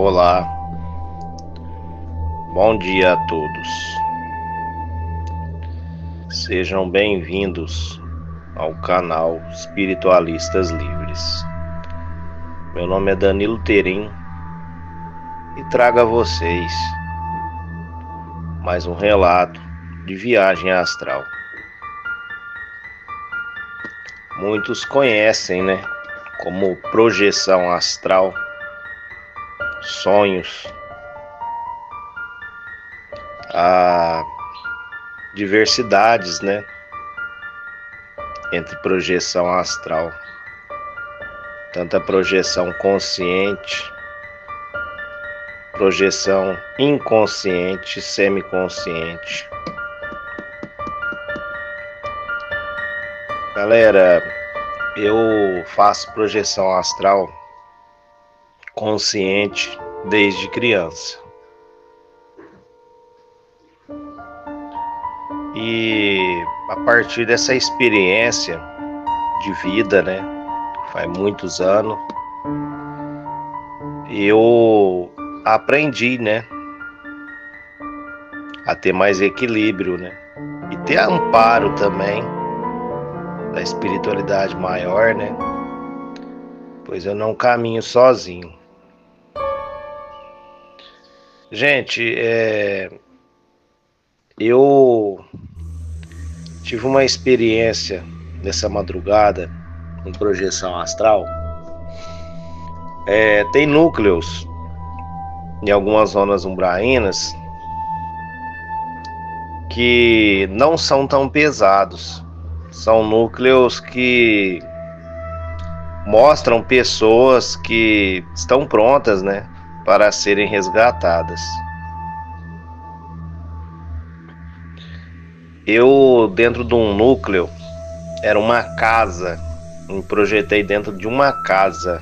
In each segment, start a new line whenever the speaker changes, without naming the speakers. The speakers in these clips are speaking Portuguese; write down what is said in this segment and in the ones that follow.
Olá, bom dia a todos. Sejam bem-vindos ao canal Espiritualistas Livres. Meu nome é Danilo Terim e trago a vocês mais um relato de viagem astral. Muitos conhecem, como projeção astral, sonhos. Há diversidades, entre projeção astral, tanto a projeção consciente, projeção inconsciente, semiconsciente. Galera, eu faço projeção astral consciente desde criança. E a partir dessa experiência de vida, faz muitos anos, eu aprendi, a ter mais equilíbrio, e ter amparo também da espiritualidade maior, pois eu não caminho sozinho. Gente, eu tive uma experiência nessa madrugada com projeção astral. Tem núcleos em algumas zonas umbraínas que não são tão pesados. São núcleos que mostram pessoas que estão prontas, para serem resgatadas. Eu, dentro de um núcleo, era uma casa, me projetei dentro de uma casa.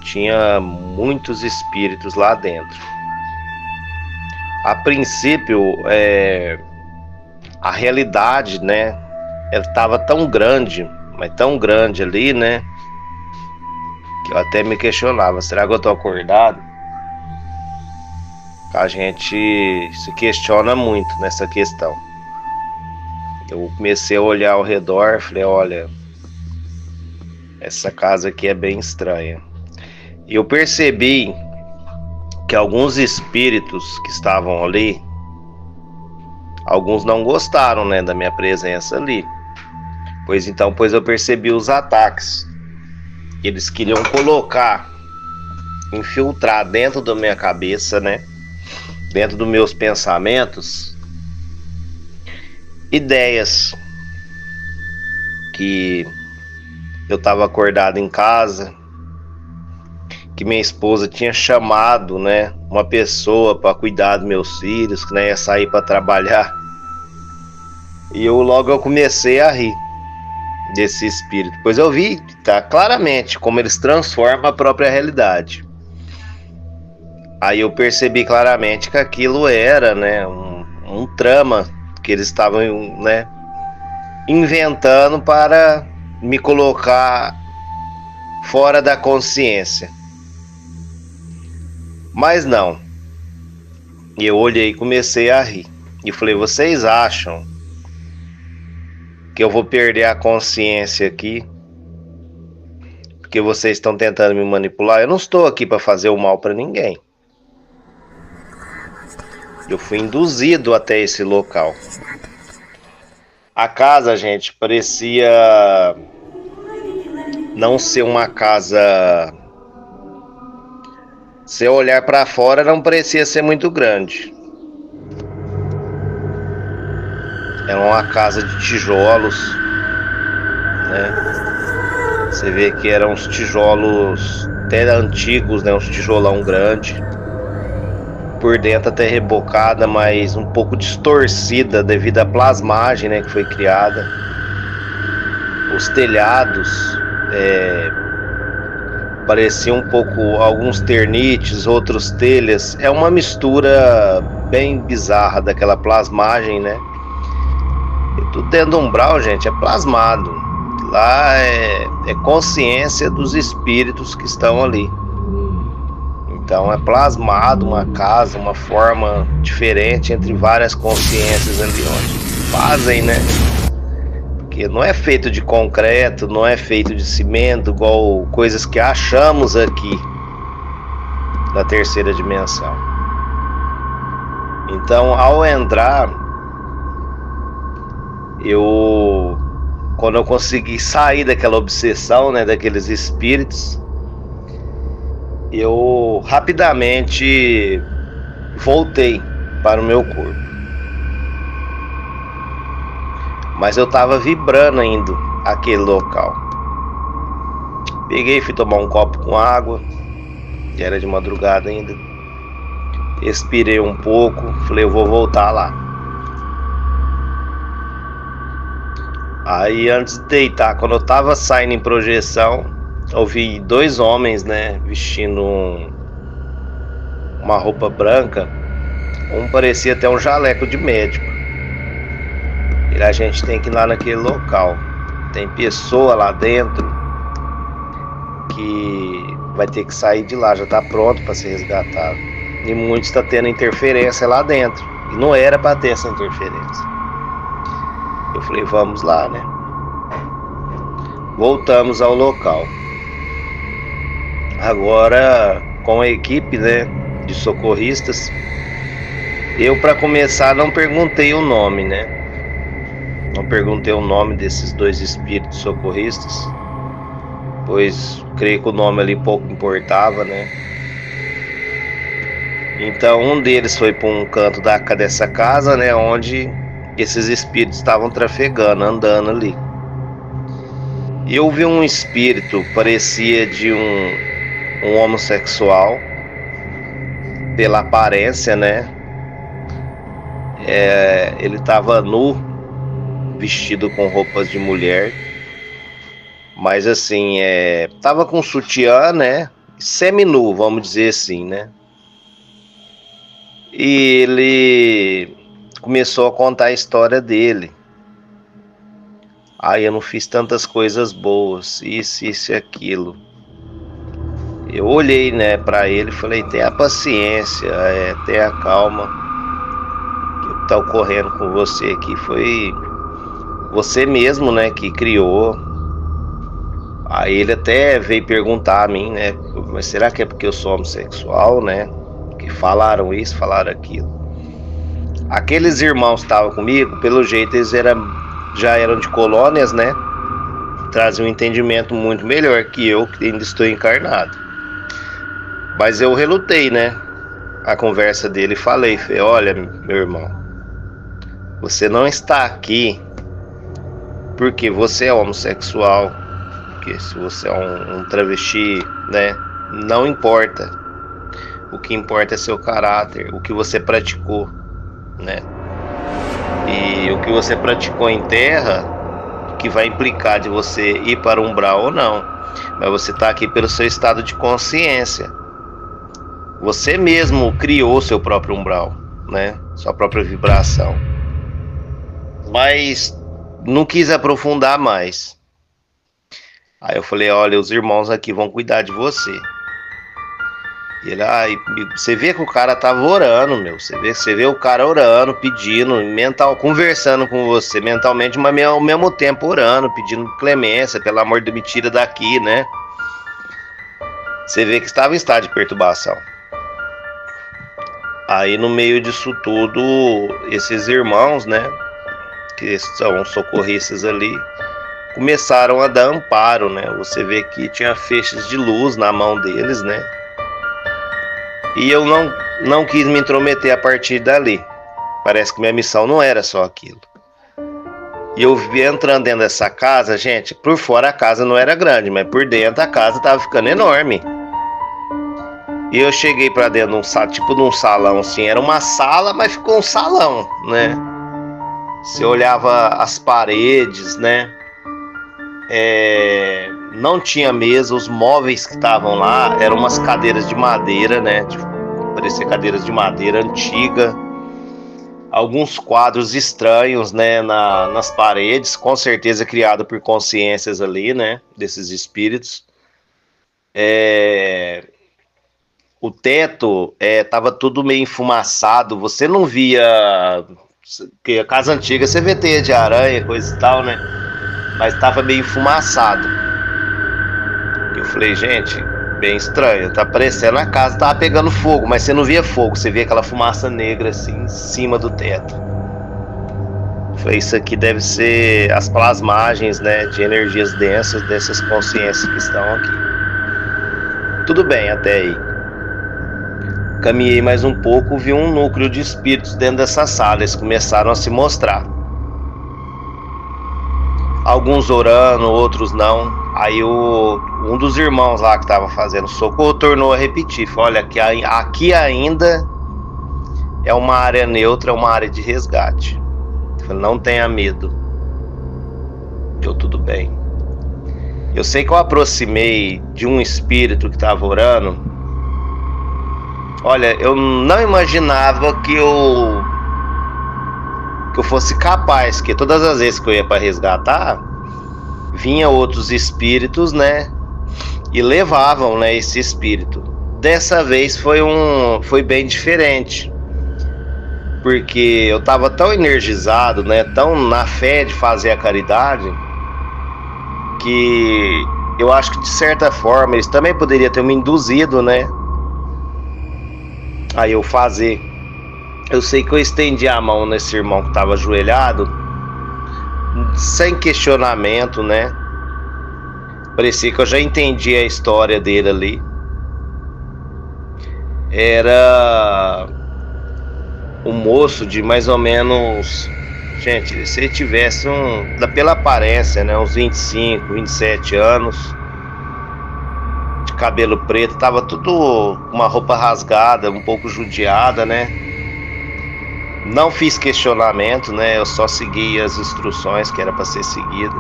Tinha muitos espíritos lá dentro. A princípio, a realidade, ela estava tão grande, mas tão grande ali, que eu até me questionava, será que eu tô acordado? A gente se questiona muito nessa questão. Eu comecei a olhar ao redor, falei, olha, essa casa aqui é bem estranha. E eu percebi que alguns espíritos que estavam ali, alguns não gostaram, da minha presença ali. Pois eu percebi os ataques. Eles queriam colocar, infiltrar dentro da minha cabeça, dentro dos meus pensamentos, ideias que eu estava acordado em casa, que minha esposa tinha chamado, uma pessoa para cuidar dos meus filhos, que ia sair para trabalhar. E eu comecei a rir desse espírito, pois eu vi claramente como eles transformam a própria realidade. Aí eu percebi claramente que aquilo era, um trama que eles estavam, inventando para me colocar fora da consciência. Mas não. E eu olhei e comecei a rir. E falei, vocês acham que eu vou perder a consciência aqui porque vocês estão tentando me manipular? Eu não estou aqui para fazer o mal para ninguém. Eu fui induzido até esse local. A casa, gente, parecia não ser uma casa. Se eu olhar para fora, não parecia ser muito grande. Era uma casa de tijolos, Você vê que eram uns tijolos até antigos, uns tijolão grande. Por dentro até rebocada, mas um pouco distorcida devido à plasmagem, que foi criada. Os telhados pareciam um pouco, alguns ternites, outros telhas. É uma mistura bem bizarra daquela plasmagem, E tudo dentro do umbral, gente, é plasmado. Lá é consciência dos espíritos que estão ali. Então é plasmado uma casa, uma forma diferente entre várias consciências ali onde fazem, né? Porque não é feito de concreto, não é feito de cimento, igual coisas que achamos aqui na terceira dimensão. Então, ao entrar, quando eu consegui sair daquela obsessão, né, daqueles espíritos, eu rapidamente voltei para o meu corpo. Mas eu estava vibrando ainda aquele local. Peguei, fui tomar um copo com água, já era de madrugada ainda. Expirei um pouco, falei, eu vou voltar lá. Aí antes de deitar, quando eu estava saindo em projeção, eu vi dois homens, né, vestindo uma roupa branca. Um parecia até um jaleco de médico. E a gente tem que ir lá naquele local. Tem pessoa lá dentro que vai ter que sair de lá, já está pronto para ser resgatado. E muitos estão tendo interferência lá dentro. E não era para ter essa interferência. Eu falei, vamos lá, né? Voltamos ao local. Agora, com a equipe, né, de socorristas, eu, para começar, não perguntei o nome, né? Não perguntei o nome desses dois espíritos socorristas, pois creio que o nome ali pouco importava, né? Então um deles foi para um canto dessa casa, né, onde esses espíritos estavam trafegando, andando ali. E eu vi um espírito, parecia de um homossexual, pela aparência, né? Ele estava nu, vestido com roupas de mulher, mas assim, tava com sutiã, né, semi-nu, vamos dizer assim, né, e ele começou a contar a história dele. Eu não fiz tantas coisas boas, isso e aquilo. Eu olhei, né, para ele e falei, tenha paciência, tenha calma, o que tá ocorrendo com você aqui foi você mesmo, né, que criou. Aí ele até veio perguntar a mim, né, mas será que é porque eu sou homossexual, né, que falaram isso, falaram aquilo. Aqueles irmãos que estavam comigo, pelo jeito eles já eram de colônias, né, traziam um entendimento muito melhor que eu, que ainda estou encarnado. Mas eu relutei, né, a conversa dele e falei, olha, meu irmão, você não está aqui porque você é homossexual, porque se você é um travesti, né, não importa. O que importa é seu caráter, o que você praticou, né? E o que você praticou em terra, que vai implicar de você ir para o umbral ou não. Mas você está aqui pelo seu estado de consciência. Você mesmo criou seu próprio umbral, né? Sua própria vibração. Mas não quis aprofundar mais. Aí eu falei, olha, os irmãos aqui vão cuidar de você. E ele, você vê que o cara tava orando, meu. Você vê o cara orando, pedindo, conversando com você mentalmente, mas ao mesmo tempo orando, pedindo clemência, pelo amor de Deus, me tira daqui, né? Você vê que estava em estado de perturbação. Aí no meio disso tudo, esses irmãos, né, que são socorristas ali, começaram a dar amparo, né? Você vê que tinha feixes de luz na mão deles, né? E eu não quis me intrometer a partir dali. Parece que minha missão não era só aquilo. E eu vi entrando dentro dessa casa, gente, por fora a casa não era grande, mas por dentro a casa tava ficando enorme. E eu cheguei pra dentro de um salão assim, era uma sala, mas ficou um salão, né? Você olhava as paredes, né? Não tinha mesa, os móveis que estavam lá eram umas cadeiras de madeira, né? Parecia cadeiras de madeira antiga. Alguns quadros estranhos, né, nas paredes, com certeza criado por consciências ali, né, desses espíritos. o teto tava tudo meio enfumaçado, você não via, porque a casa antiga você vê teia de aranha, coisa e tal, né? Mas tava meio enfumaçado. Eu falei, gente, bem estranho, tá parecendo a casa tava pegando fogo, mas você não via fogo, você via aquela fumaça negra assim em cima do teto. Eu falei, isso aqui deve ser as plasmagens, né, de energias densas dessas consciências que estão aqui. Tudo bem até aí. Caminhei mais um pouco, vi um núcleo de espíritos dentro dessa sala, eles começaram a se mostrar. Alguns orando, outros não. Aí um dos irmãos lá que estava fazendo socorro tornou a repetir. Falou, olha, aqui ainda é uma área neutra, é uma área de resgate. Falei, não tenha medo. Deu tudo bem. Eu sei que eu aproximei de um espírito que estava orando. Olha, eu não imaginava que eu fosse capaz, que todas as vezes que eu ia para resgatar, vinha outros espíritos, né, e levavam, né, esse espírito. Dessa vez foi bem diferente, porque eu estava tão energizado, né, tão na fé de fazer a caridade, que eu acho que de certa forma eles também poderiam ter me induzido, né, a eu fazer. Eu sei que eu estendi a mão nesse irmão que estava ajoelhado, sem questionamento, né? Parecia que eu já entendi a história dele ali. Era um moço de mais ou menos, gente, se ele tivesse pela aparência, né, uns 25, 27 anos, de cabelo preto, tava tudo com uma roupa rasgada, um pouco judiada, né? Não fiz questionamento, né? Eu só segui as instruções que era para ser seguido.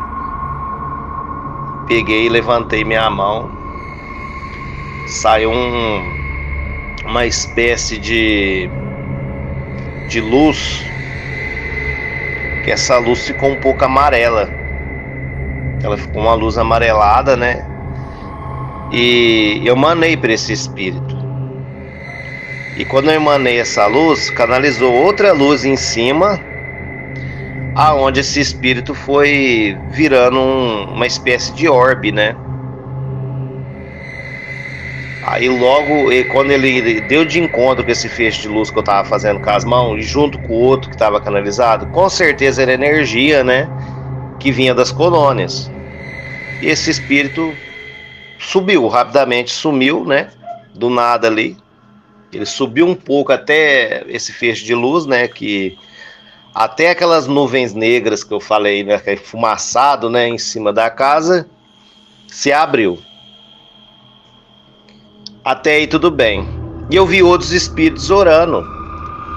Peguei e levantei minha mão. Saiu uma espécie de luz. Que essa luz ficou um pouco amarela. Ela ficou uma luz amarelada, né? E eu emanei para esse espírito. E quando eu emanei essa luz, canalizou outra luz em cima, aonde esse espírito foi virando uma espécie de orbe, né? Aí logo, quando ele deu de encontro com esse feixe de luz que eu estava fazendo com as mãos, e junto com o outro que estava canalizado, com certeza era energia, né? Que vinha das colônias. E esse espírito subiu, rapidamente sumiu, né? Do nada ali. Ele subiu um pouco até esse feixe de luz, né? Que até aquelas nuvens negras que eu falei, né? Que é fumaçado, né? Em cima da casa, se abriu. Até aí tudo bem. E eu vi outros espíritos orando.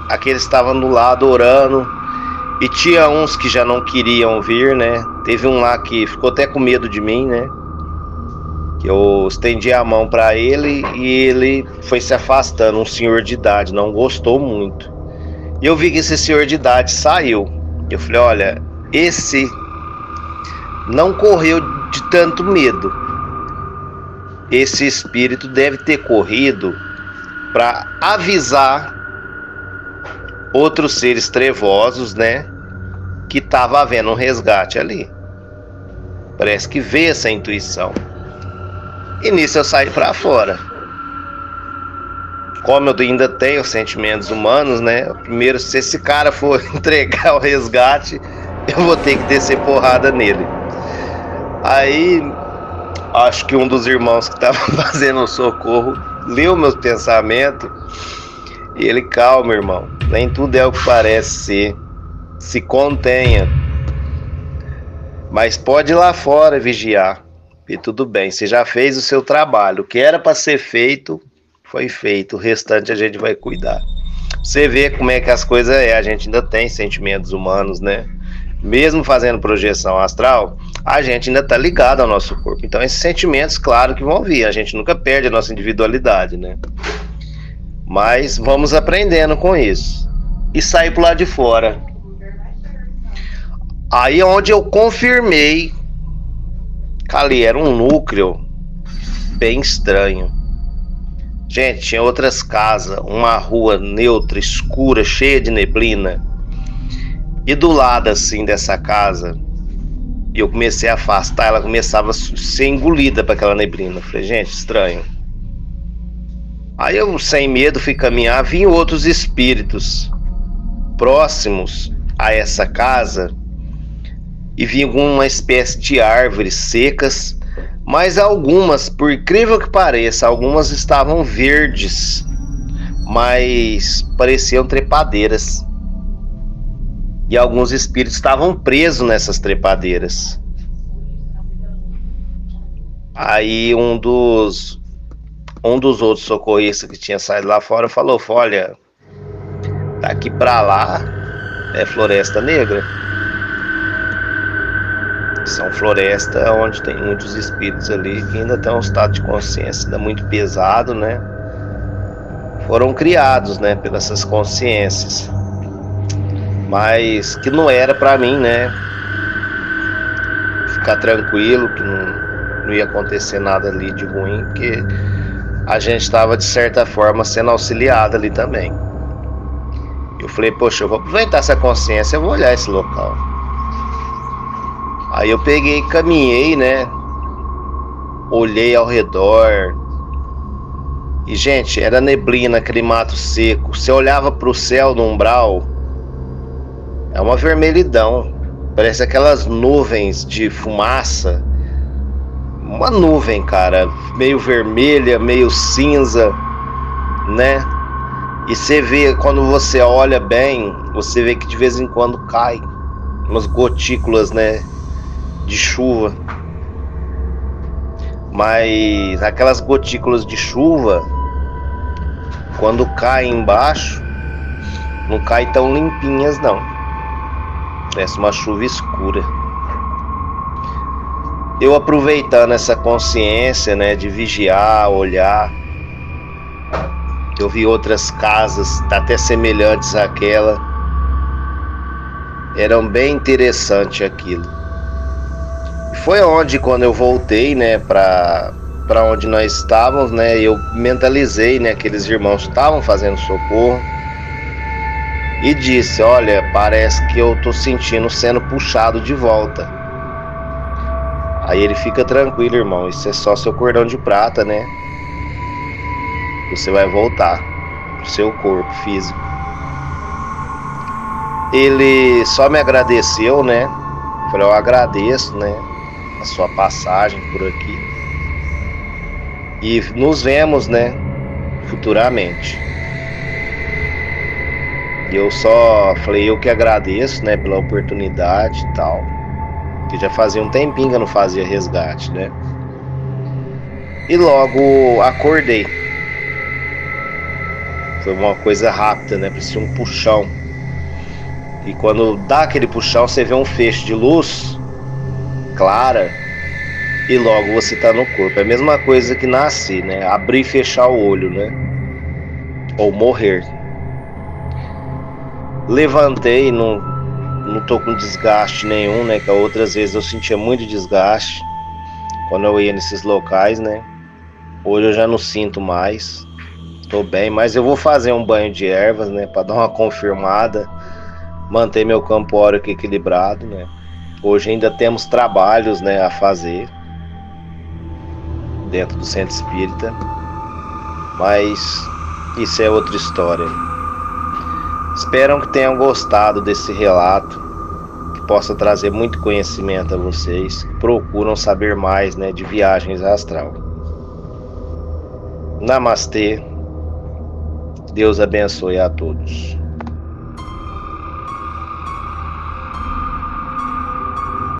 Aqueles estavam do lado orando. E tinha uns que já não queriam vir, né? Teve um lá que ficou até com medo de mim, né? Que eu estendi a mão para ele e ele foi se afastando, um senhor de idade, não gostou muito. E eu vi que esse senhor de idade saiu. Eu falei, olha, esse não correu de tanto medo. Esse espírito deve ter corrido para avisar outros seres trevosos, né, que estava havendo um resgate ali. Parece que veio essa intuição. E nisso eu saí para fora. Como eu ainda tenho sentimentos humanos, né? Primeiro, se esse cara for entregar o resgate, eu vou ter que descer porrada nele. Aí, acho que um dos irmãos que estava fazendo o socorro leu meus pensamentos. E ele, calma, irmão. Nem tudo é o que parece ser. Se contenha. Mas pode ir lá fora vigiar. E tudo bem, você já fez o seu trabalho. O que era para ser feito, foi feito. O restante a gente vai cuidar. Você vê como é que as coisas a gente ainda tem sentimentos humanos, né? Mesmo fazendo projeção astral, a gente ainda está ligado ao nosso corpo. Então esses sentimentos, claro que vão vir. A gente nunca perde a nossa individualidade, né? Mas vamos aprendendo com isso. E sair pro lado de fora. Aí é onde eu confirmei que ali era um núcleo bem estranho. Gente, tinha outras casas, uma rua neutra, escura, cheia de neblina. E do lado assim dessa casa, eu comecei a afastar, ela começava a ser engolida para aquela neblina. Eu falei, gente, estranho. Aí eu, sem medo, fui caminhar, vinham outros espíritos próximos a essa casa e vinham com uma espécie de árvores secas, mas algumas, por incrível que pareça, algumas estavam verdes, mas pareciam trepadeiras. E alguns espíritos estavam presos nessas trepadeiras. Aí um dos outros socorristas que tinha saído lá fora falou, olha, daqui pra lá é Floresta Negra. São florestas onde tem muitos espíritos ali que ainda tem um estado de consciência ainda muito pesado, né? Foram criados, né, pelas essas consciências. Mas que não era pra mim, né? Ficar tranquilo, que não ia acontecer nada ali de ruim, porque a gente estava de certa forma sendo auxiliado ali também. Eu falei, poxa, eu vou aproveitar essa consciência, eu vou olhar esse local. Aí eu peguei e caminhei, né? Olhei ao redor. E, gente, era neblina, aquele mato seco. Você olhava pro céu no umbral, é uma vermelhidão. Parece aquelas nuvens de fumaça. Uma nuvem, cara, meio vermelha, meio cinza, né? E você vê, quando você olha bem, você vê que de vez em quando cai umas gotículas, né, de chuva. Mas aquelas gotículas de chuva, quando caem embaixo, não caem tão limpinhas não. Parece uma chuva escura. Eu aproveitando essa consciência, né, de vigiar, olhar, eu vi outras casas até semelhantes àquela. Eram bem interessante aquilo. E foi onde, quando eu voltei, né, para onde nós estávamos, né, eu mentalizei, né, aqueles irmãos que estavam fazendo socorro e disse, olha, parece que eu tô sentindo sendo puxado de volta. Aí ele, fica tranquilo, irmão, isso é só seu cordão de prata, né? Você vai voltar pro seu corpo físico. Ele só me agradeceu, né? Falei, eu agradeço, né, a sua passagem por aqui. E nos vemos, né, futuramente. E eu só falei, eu que agradeço, né, pela oportunidade e tal. Que já fazia um tempinho que eu não fazia resgate, né? E logo acordei. Foi uma coisa rápida, né? Parecia um puxão. E quando dá aquele puxão, você vê um feixe de luz clara e logo você tá no corpo. É a mesma coisa que nascer, né? Abrir e fechar o olho, né? Ou morrer. Levantei, não tô com desgaste nenhum, né? Que outras vezes eu sentia muito desgaste quando eu ia nesses locais, né? Hoje eu já não sinto mais. Tô bem, mas eu vou fazer um banho de ervas, né? Para dar uma confirmada, manter meu campo órico equilibrado, né? Hoje ainda temos trabalhos, né, a fazer dentro do centro espírita, mas isso é outra história. Espero que tenham gostado desse relato, que possa trazer muito conhecimento a vocês que procuram saber mais, né, de viagens astral. Namastê. Deus abençoe a todos.